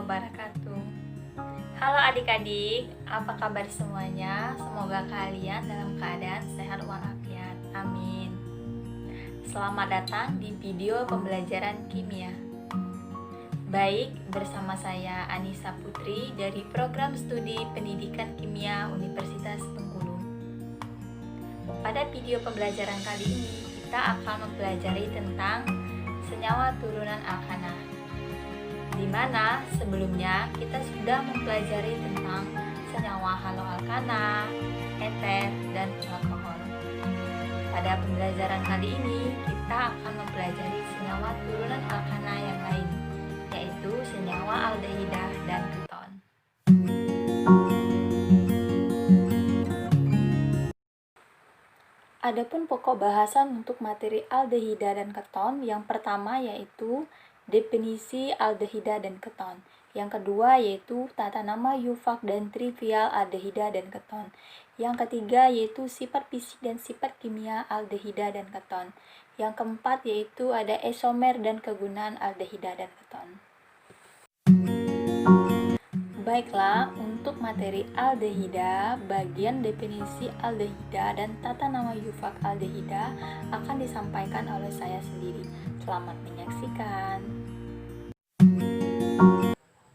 wabarakatuh. Halo adik-adik, apa kabar semuanya? Semoga kalian dalam keadaan sehat walafiat. Amin. Selamat datang di video pembelajaran kimia. Baik, bersama saya Anissa Putri dari Program Studi Pendidikan Kimia Universitas Bengkulu. Pada video pembelajaran kali ini, kita akan mempelajari tentang senyawa turunan alkana, di mana sebelumnya kita sudah mempelajari tentang senyawa haloalkana, eter, dan alkohol. Pada pembelajaran kali ini, kita akan mempelajari senyawa turunan alkana yang lain, yaitu senyawa aldehida dan keton. Adapun pokok bahasan untuk materi aldehida dan keton, yang pertama yaitu definisi aldehida dan keton. Yang kedua yaitu tata nama eufak dan trivial aldehida dan keton. Yang ketiga yaitu sifat fisik dan sifat kimia aldehida dan keton. Yang keempat yaitu ada isomer dan kegunaan aldehida dan keton. Baiklah, untuk materi aldehida, bagian definisi aldehida dan tata nama eufak aldehida akan disampaikan oleh saya sendiri. Selamat menyaksikan.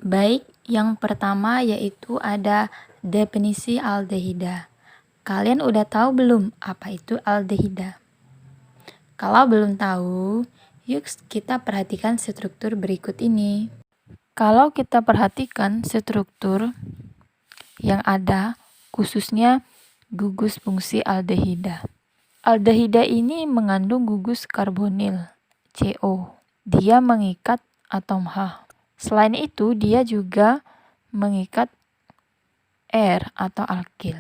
Baik, yang pertama yaitu ada definisi aldehida. Kalian udah tahu belum apa itu aldehida? Kalau belum tahu, yuk kita perhatikan struktur berikut ini. Kalau kita perhatikan struktur yang ada, khususnya gugus fungsi aldehida. Aldehida ini mengandung gugus karbonil, CO. Dia mengikat atom H. Selain itu, dia juga mengikat R atau alkil.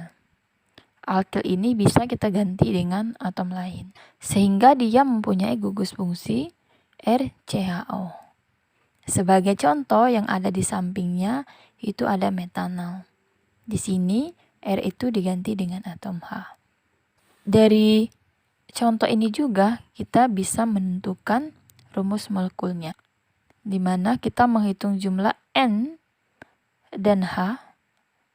Alkil ini bisa kita ganti dengan atom lain, sehingga dia mempunyai gugus fungsi RCHO. Sebagai contoh yang ada di sampingnya itu ada metanol. Di sini R itu diganti dengan atom H. Dari contoh ini juga kita bisa menentukan rumus molekulnya, di mana kita menghitung jumlah N dan H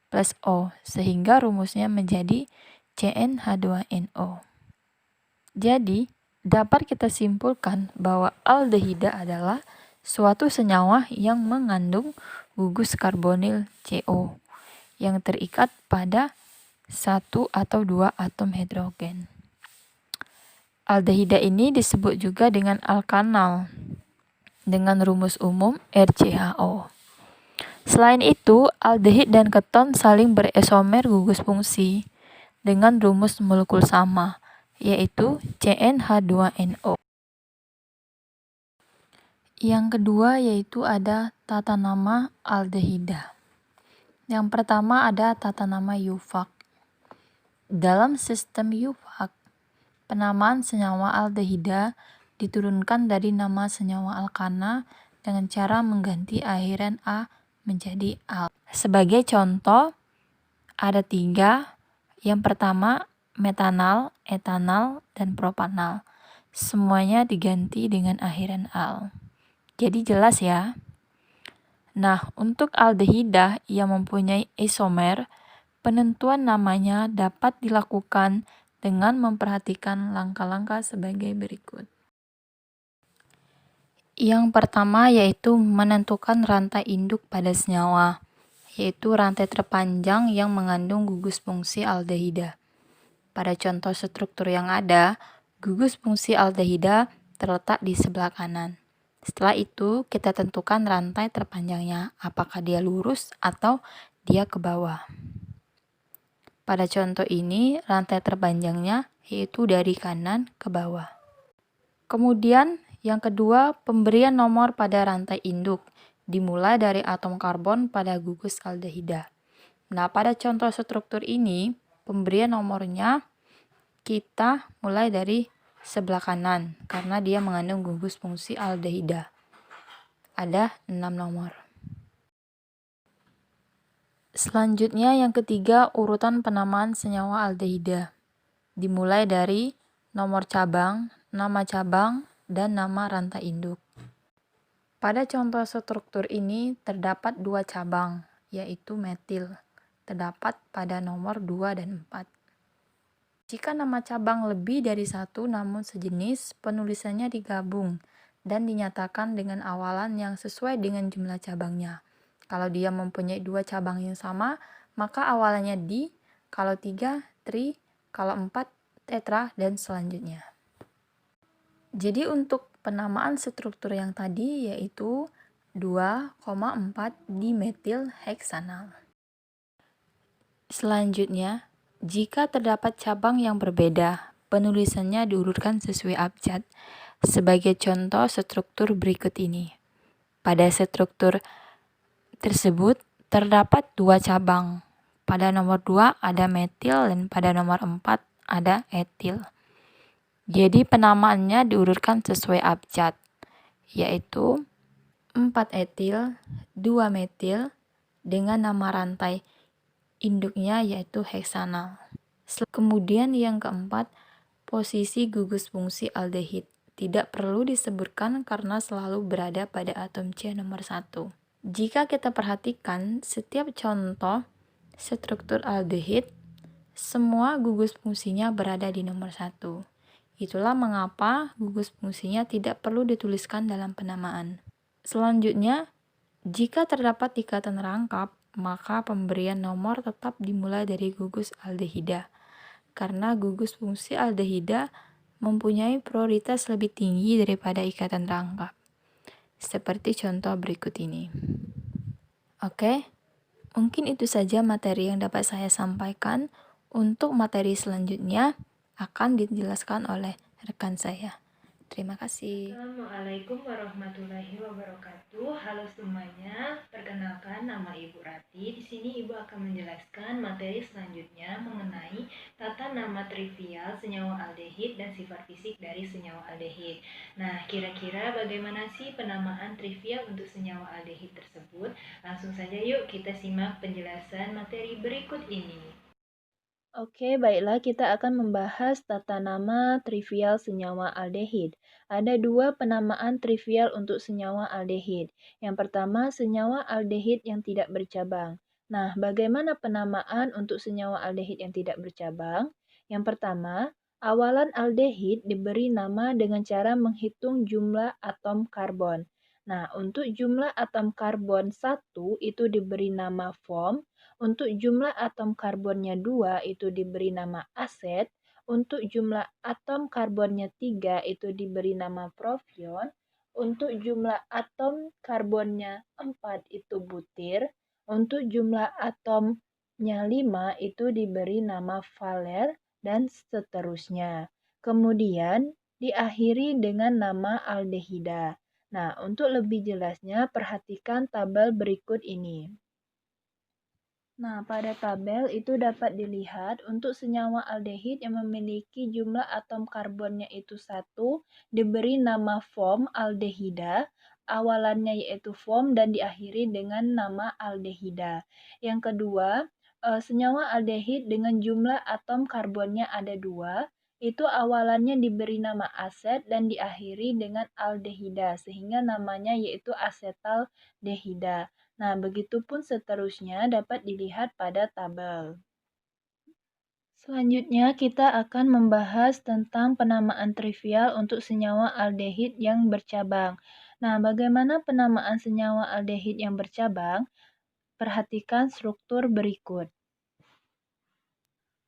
plus O, sehingga rumusnya menjadi CnH2nO. Jadi, dapat kita simpulkan bahwa aldehida adalah suatu senyawa yang mengandung gugus karbonil CO yang terikat pada satu atau dua atom hidrogen. Aldehida ini disebut juga dengan alkanal dengan rumus umum RCHO. Selain itu, aldehid dan keton saling berisomer gugus fungsi dengan rumus molekul sama, yaitu CnH2nO. Yang kedua yaitu ada tata nama aldehida. Yang pertama ada tata nama eufak. Dalam sistem eufak, penamaan senyawa aldehida diturunkan dari nama senyawa alkana dengan cara mengganti akhiran A menjadi al. Sebagai contoh, ada 3. Yang pertama, metanal, etanal, dan propanal. Semuanya diganti dengan akhiran al. Jadi jelas ya. Nah, untuk aldehida yang mempunyai isomer, penentuan namanya dapat dilakukan dengan memperhatikan langkah-langkah sebagai berikut. Yang pertama yaitu menentukan rantai induk pada senyawa, yaitu rantai terpanjang yang mengandung gugus fungsi aldehida. Pada contoh struktur yang ada, gugus fungsi aldehida terletak di sebelah kanan. Setelah itu, kita tentukan rantai terpanjangnya, apakah dia lurus atau dia ke bawah. Pada contoh ini, rantai terpanjangnya yaitu dari kanan ke bawah. Kemudian, yang kedua, pemberian nomor pada rantai induk, dimulai dari atom karbon pada gugus aldehida. Nah, pada contoh struktur ini, pemberian nomornya kita mulai dari sebelah kanan, karena dia mengandung gugus fungsi aldehida. Ada 6 nomor. Selanjutnya yang ketiga, urutan penamaan senyawa aldehida. Dimulai dari nomor cabang, nama cabang, dan nama rantai induk. Pada contoh struktur ini terdapat dua cabang, yaitu metil, terdapat pada nomor 2 dan 4. Jika nama cabang lebih dari satu namun sejenis, penulisannya digabung dan dinyatakan dengan awalan yang sesuai dengan jumlah cabangnya. Kalau dia mempunyai dua cabang yang sama, maka awalannya di, kalau 3, tri, kalau 4, tetra, dan selanjutnya. Jadi untuk penamaan struktur yang tadi yaitu 2,4 dimetil heksanal. Selanjutnya, jika terdapat cabang yang berbeda, penulisannya diurutkan sesuai abjad. Sebagai contoh struktur berikut ini. Pada struktur tersebut terdapat dua cabang. Pada nomor 2 ada metil dan pada nomor 4 ada etil. Jadi penamaannya diurutkan sesuai abjad, yaitu 4 etil, 2 metil, dengan nama rantai induknya yaitu heksanal. Kemudian yang keempat, posisi gugus fungsi aldehid. Tidak perlu disebutkan karena selalu berada pada atom C nomor 1. Jika kita perhatikan setiap contoh struktur aldehid, semua gugus fungsinya berada di nomor 1. Itulah mengapa gugus fungsinya tidak perlu dituliskan dalam penamaan. Selanjutnya, jika terdapat ikatan rangkap, maka pemberian nomor tetap dimulai dari gugus aldehida, karena gugus fungsi aldehida mempunyai prioritas lebih tinggi daripada ikatan rangkap. Seperti contoh berikut ini. Oke, mungkin itu saja materi yang dapat saya sampaikan. Untuk materi selanjutnya akan dijelaskan oleh rekan saya. Terima kasih. Assalamualaikum warahmatullahi wabarakatuh. Halo semuanya, perkenalkan nama Ibu Rati. Di sini Ibu akan menjelaskan materi selanjutnya mengenai tata nama trivial senyawa aldehid dan sifat fisik dari senyawa aldehid. Nah, kira-kira bagaimana sih penamaan trivial untuk senyawa aldehid tersebut? Langsung saja yuk kita simak penjelasan materi berikut ini. Oke, baiklah kita akan membahas tata nama trivial senyawa aldehid. Ada dua penamaan trivial untuk senyawa aldehid. Yang pertama, senyawa aldehid yang tidak bercabang. Nah, bagaimana penamaan untuk senyawa aldehid yang tidak bercabang? Yang pertama, awalan aldehid diberi nama dengan cara menghitung jumlah atom karbon. Nah, untuk jumlah atom karbon 1 itu diberi nama form. Untuk jumlah atom karbonnya 2 itu diberi nama aset, untuk jumlah atom karbonnya 3 itu diberi nama propion, untuk jumlah atom karbonnya 4 itu butir, untuk jumlah atomnya 5 itu diberi nama valer, dan seterusnya. Kemudian diakhiri dengan nama aldehida. Nah, untuk lebih jelasnya perhatikan tabel berikut ini. Nah, pada tabel itu dapat dilihat untuk senyawa aldehid yang memiliki jumlah atom karbonnya itu 1, diberi nama form aldehida, awalannya yaitu form dan diakhiri dengan nama aldehida. Yang kedua, senyawa aldehid dengan jumlah atom karbonnya ada 2, itu awalannya diberi nama aset dan diakhiri dengan aldehida, sehingga namanya yaitu asetaldehida. Nah, begitupun seterusnya dapat dilihat pada tabel. Selanjutnya, kita akan membahas tentang penamaan trivial untuk senyawa aldehid yang bercabang. Nah, bagaimana penamaan senyawa aldehid yang bercabang? Perhatikan struktur berikut.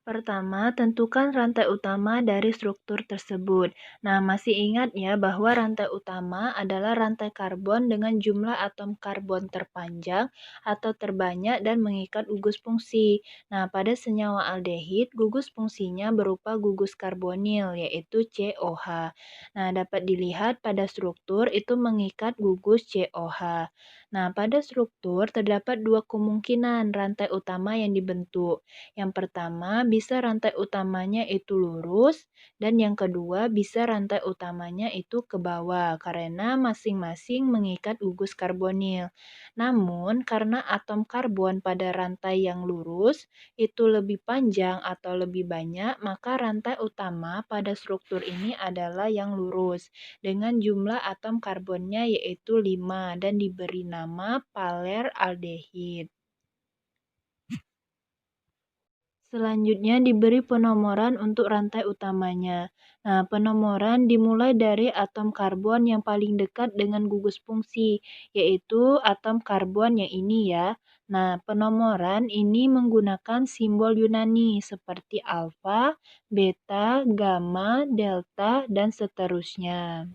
Pertama, tentukan rantai utama dari struktur tersebut. Nah, masih ingat ya bahwa rantai utama adalah rantai karbon dengan jumlah atom karbon terpanjang atau terbanyak dan mengikat gugus fungsi. Nah, pada senyawa aldehid, gugus fungsinya berupa gugus karbonil, yaitu COH. Nah, dapat dilihat pada struktur itu mengikat gugus COH. Nah, pada struktur terdapat dua kemungkinan rantai utama yang dibentuk. Yang pertama, bisa rantai utamanya itu lurus, dan yang kedua bisa rantai utamanya itu ke bawah karena masing-masing mengikat gugus karbonil. Namun, karena atom karbon pada rantai yang lurus itu lebih panjang atau lebih banyak, maka rantai utama pada struktur ini adalah yang lurus dengan jumlah atom karbonnya yaitu 5 dan diberi nama paler-aldehid. Selanjutnya diberi penomoran untuk rantai utamanya. Nah, penomoran dimulai dari atom karbon yang paling dekat dengan gugus fungsi, yaitu atom karbon yang ini ya. Nah, penomoran ini menggunakan simbol Yunani seperti alfa, beta, gamma, delta, dan seterusnya.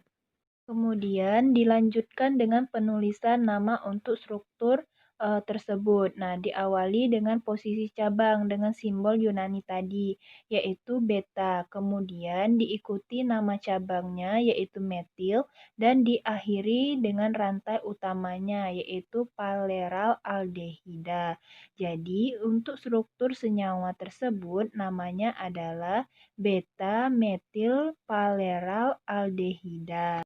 Kemudian dilanjutkan dengan penulisan nama untuk struktur tersebut. Nah, diawali dengan posisi cabang dengan simbol Yunani tadi, yaitu beta. Kemudian diikuti nama cabangnya, yaitu metil, dan diakhiri dengan rantai utamanya, yaitu paleral aldehida. Jadi, untuk struktur senyawa tersebut namanya adalah beta metil paleral aldehida.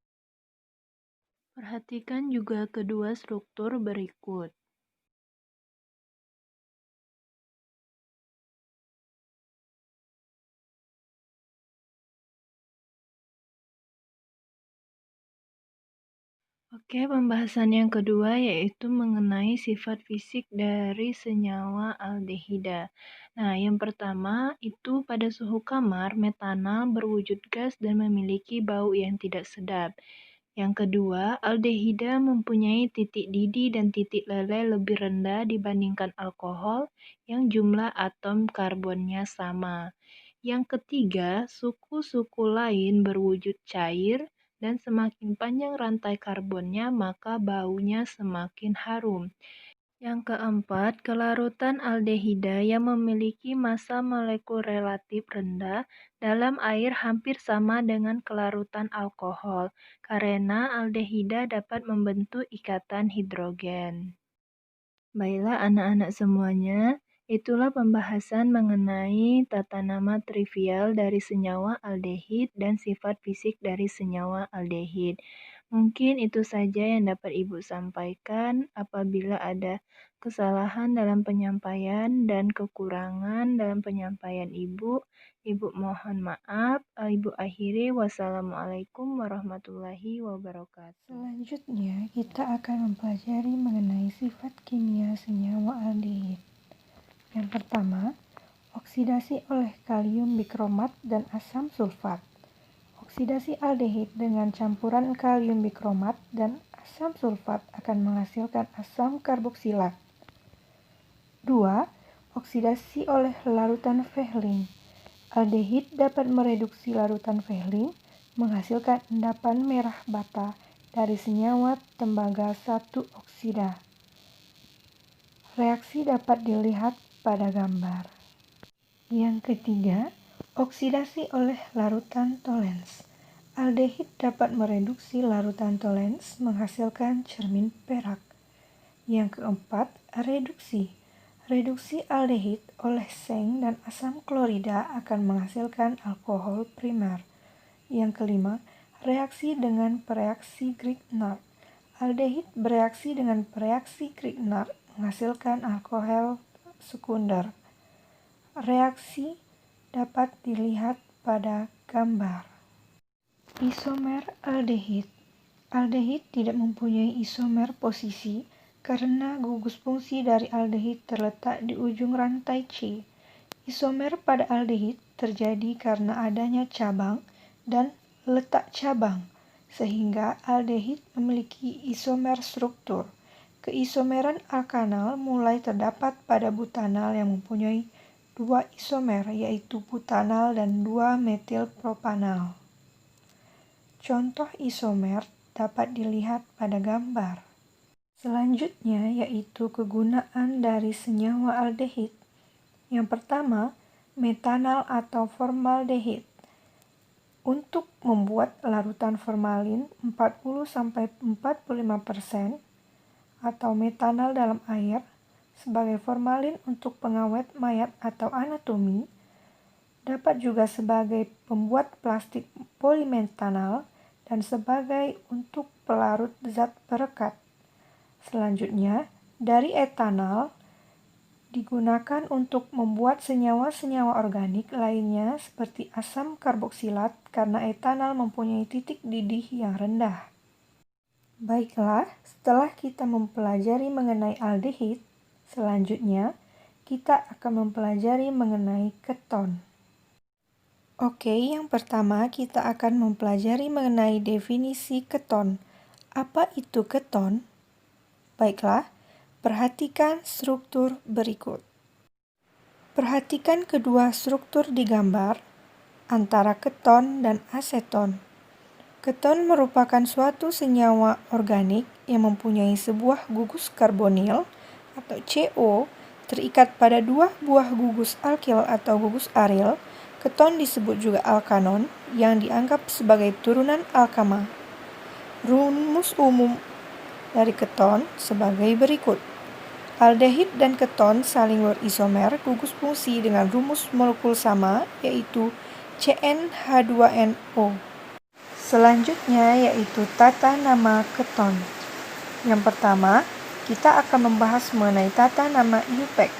Perhatikan juga kedua struktur berikut. Oke, pembahasan yang kedua yaitu mengenai sifat fisik dari senyawa aldehida. Nah, yang pertama itu pada suhu kamar, metanal berwujud gas dan memiliki bau yang tidak sedap. Yang kedua, aldehida mempunyai titik didih dan titik leleh lebih rendah dibandingkan alkohol yang jumlah atom karbonnya sama. Yang ketiga, suku-suku lain berwujud cair dan semakin panjang rantai karbonnya maka baunya semakin harum. Yang keempat, kelarutan aldehida yang memiliki massa molekul relatif rendah dalam air hampir sama dengan kelarutan alkohol, karena aldehida dapat membentuk ikatan hidrogen. Baiklah anak-anak semuanya, itulah pembahasan mengenai tata nama trivial dari senyawa aldehid dan sifat fisik dari senyawa aldehid. Mungkin itu saja yang dapat Ibu sampaikan. Apabila ada kesalahan dalam penyampaian dan kekurangan dalam penyampaian Ibu mohon maaf. Ibu akhiri, wassalamualaikum warahmatullahi wabarakatuh. Selanjutnya, kita akan mempelajari mengenai sifat kimia senyawa aldehid. Yang pertama, oksidasi oleh kalium bikromat dan asam sulfat. Oksidasi aldehid dengan campuran kalium bikromat dan asam sulfat akan menghasilkan asam karboksilat. 2. Oksidasi oleh larutan Fehling. Aldehid dapat mereduksi larutan Fehling menghasilkan endapan merah bata dari senyawa tembaga 1 oksida. Reaksi dapat dilihat pada gambar. Yang ketiga, oksidasi oleh larutan tolens. Aldehid dapat mereduksi larutan tolens menghasilkan cermin perak. Yang keempat, reduksi. Reduksi aldehid oleh seng dan asam klorida akan menghasilkan alkohol primer. Yang kelima, reaksi dengan pereaksi Grignard. Aldehid bereaksi dengan pereaksi Grignard menghasilkan alkohol sekunder. Reaksi dapat dilihat pada gambar. Isomer aldehid. Aldehid tidak mempunyai isomer posisi karena gugus fungsi dari aldehid terletak di ujung rantai C. Isomer pada aldehid terjadi karena adanya cabang dan letak cabang, sehingga aldehid memiliki isomer struktur. Keisomeran alkanal mulai terdapat pada butanal yang mempunyai 2 isomer, yaitu butanal dan 2 metilpropanal. Contoh isomer dapat dilihat pada gambar. Selanjutnya yaitu kegunaan dari senyawa aldehid. Yang pertama, metanal atau formaldehid. Untuk membuat larutan formalin 40-45% atau metanal dalam air sebagai formalin untuk pengawet mayat atau anatomi, dapat juga sebagai pembuat plastik polimetanol dan sebagai untuk pelarut zat perekat. Selanjutnya, dari etanol digunakan untuk membuat senyawa-senyawa organik lainnya seperti asam karboksilat karena etanol mempunyai titik didih yang rendah. Baiklah, setelah kita mempelajari mengenai aldehid, selanjutnya kita akan mempelajari mengenai keton. Oke, yang pertama kita akan mempelajari mengenai definisi keton. Apa itu keton? Baiklah, perhatikan struktur berikut. Perhatikan kedua struktur di gambar antara keton dan aseton. Keton merupakan suatu senyawa organik yang mempunyai sebuah gugus karbonil atau CO terikat pada dua buah gugus alkil atau gugus aril. Keton disebut juga alkanon yang dianggap sebagai turunan alkama. Rumus umum dari keton sebagai berikut. Aldehid dan keton saling berisomer gugus fungsi dengan rumus molekul sama, yaitu CnH2nO. Selanjutnya yaitu tata nama keton. Yang pertama, kita akan membahas mengenai tata nama IUPAC.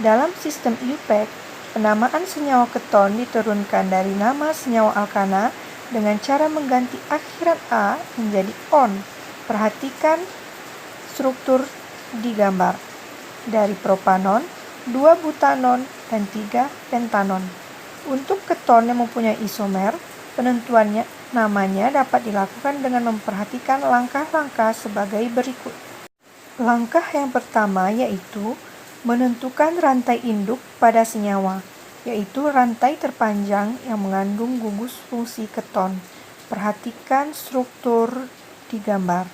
Dalam sistem IUPAC, penamaan senyawa keton diturunkan dari nama senyawa alkana dengan cara mengganti akhiran A menjadi on. Perhatikan struktur di gambar. Dari propanon, 2 butanon, dan 3 pentanon. Untuk keton yang mempunyai isomer, penentuannya namanya dapat dilakukan dengan memperhatikan langkah-langkah sebagai berikut. Langkah yang pertama yaitu menentukan rantai induk pada senyawa, yaitu rantai terpanjang yang mengandung gugus fungsi keton. Perhatikan struktur di gambar.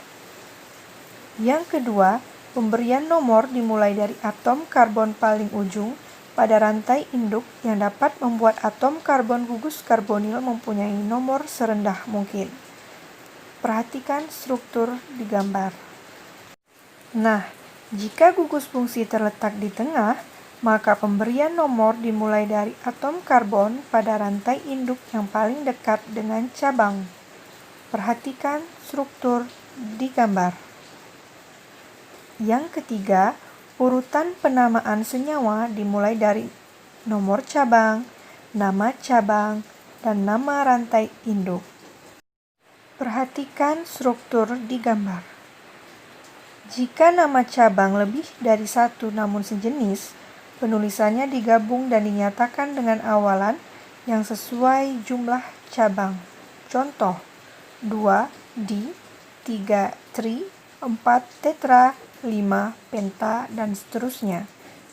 Yang kedua, pemberian nomor dimulai dari atom karbon paling ujung pada rantai induk yang dapat membuat atom karbon gugus karbonil mempunyai nomor serendah mungkin. Perhatikan struktur di gambar. Nah, jika gugus fungsi terletak di tengah, maka pemberian nomor dimulai dari atom karbon pada rantai induk yang paling dekat dengan cabang. Perhatikan struktur di gambar. Yang ketiga, urutan penamaan senyawa dimulai dari nomor cabang, dan nama rantai induk. Perhatikan struktur di gambar. Jika nama cabang lebih dari satu namun sejenis, penulisannya digabung dan dinyatakan dengan awalan yang sesuai jumlah cabang. Contoh, 2 di, 3 tri, 4 tetra, 5 penta, dan seterusnya.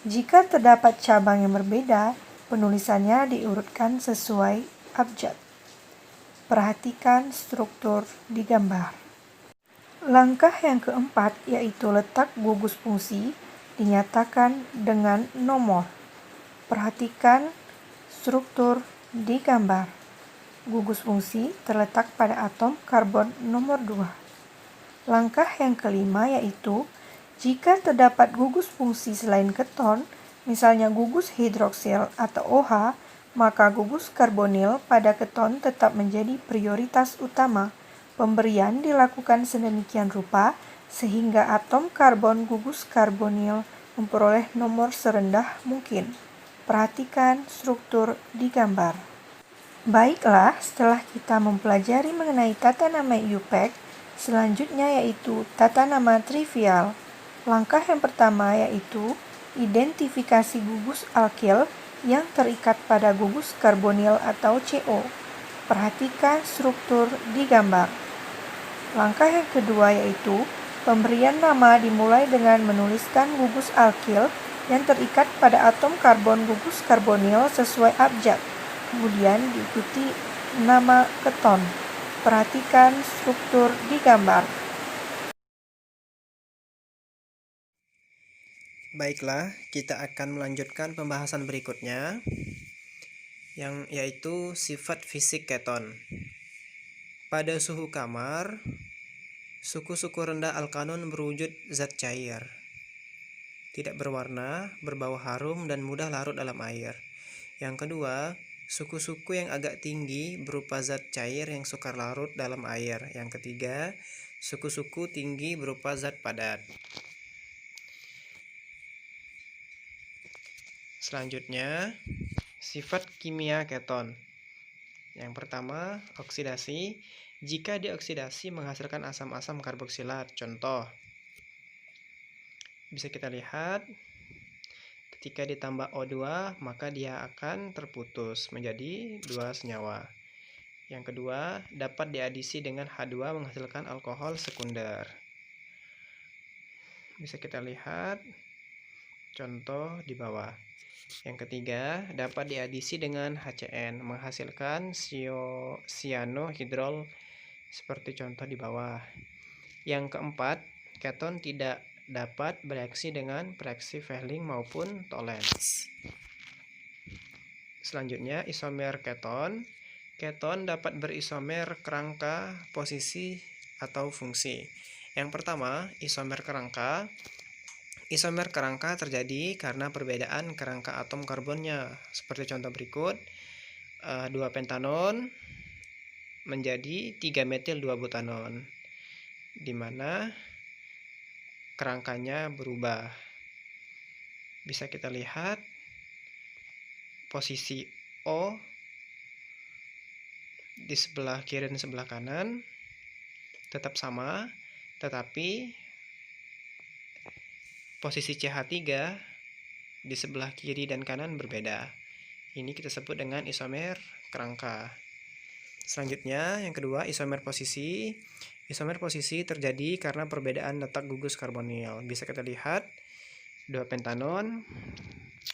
Jika terdapat cabang yang berbeda, penulisannya diurutkan sesuai abjad. Perhatikan struktur di gambar. Langkah yang keempat yaitu letak gugus fungsi dinyatakan dengan nomor. Perhatikan struktur di gambar. Gugus fungsi terletak pada atom karbon nomor 2. Langkah yang kelima yaitu jika terdapat gugus fungsi selain keton, misalnya gugus hidroksil atau OH, maka gugus karbonil pada keton tetap menjadi prioritas utama. Pemberian dilakukan sedemikian rupa sehingga atom karbon gugus karbonil memperoleh nomor serendah mungkin. Perhatikan struktur di gambar. Baiklah, setelah kita mempelajari mengenai tata nama IUPAC, selanjutnya yaitu tata nama trivial. Langkah yang pertama yaitu identifikasi gugus alkil yang terikat pada gugus karbonil atau CO. Perhatikan struktur di gambar. Langkah yang kedua yaitu pemberian nama dimulai dengan menuliskan gugus alkil yang terikat pada atom karbon gugus karbonil sesuai abjad, kemudian diikuti nama keton. Perhatikan struktur di gambar. Baiklah, kita akan melanjutkan pembahasan berikutnya, yang yaitu sifat fisik keton. Pada suhu kamar, suku-suku rendah alkanon berwujud zat cair, tidak berwarna, berbau harum, dan mudah larut dalam air. Yang kedua, Suku-suku yang agak tinggi berupa zat cair yang sukar larut dalam air. Yang ketiga, suku-suku tinggi berupa zat padat. Selanjutnya, sifat kimia keton. Yang pertama, oksidasi. Jika dioksidasi menghasilkan asam-asam karboksilat. Contoh, bisa kita lihat ketika ditambah O2 maka dia akan terputus menjadi 2 senyawa. Yang kedua, dapat diadisi dengan H2 menghasilkan alkohol sekunder. Bisa kita lihat contoh di bawah. Yang ketiga, dapat diadisi dengan HCN menghasilkan cyanohydrol seperti contoh di bawah. Yang keempat, keton tidak dapat bereaksi dengan reaksi Fehling maupun Tollens. Selanjutnya, isomer keton. Keton dapat berisomer kerangka, posisi, atau fungsi. Yang pertama, isomer kerangka. Isomer kerangka terjadi karena perbedaan kerangka atom karbonnya. Seperti contoh berikut, 2 pentanon menjadi 3 metil 2 butanon, di mana kerangkanya berubah. Bisa kita lihat posisi O di sebelah kiri dan sebelah kanan tetap sama, tetapi posisi CH3 di sebelah kiri dan kanan berbeda. Ini kita sebut dengan isomer kerangka. Selanjutnya, yang kedua, isomer posisi. Isomer posisi terjadi karena perbedaan letak gugus karbonil. Bisa kita lihat 2 pentanon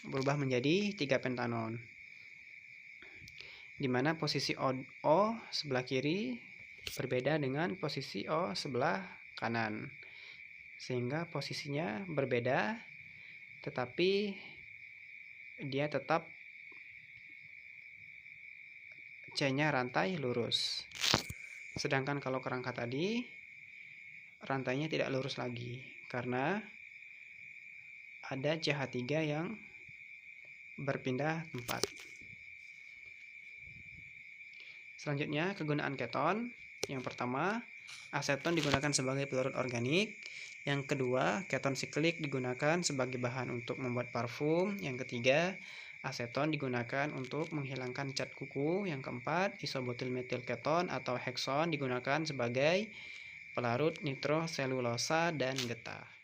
berubah menjadi 3 pentanon, di mana posisi O sebelah kiri berbeda dengan posisi O sebelah kanan, sehingga posisinya berbeda tetapi dia tetap C-nya rantai lurus. Sedangkan kalau kerangka tadi rantainya tidak lurus lagi karena ada CH3 yang berpindah tempat. Selanjutnya, kegunaan keton. Yang pertama, aseton digunakan sebagai pelarut organik. Yang kedua, keton siklik digunakan sebagai bahan untuk membuat parfum. Yang ketiga, aseton digunakan untuk menghilangkan cat kuku. Yang keempat, isobutil metil keton atau hekson digunakan sebagai pelarut nitroselulosa dan getah.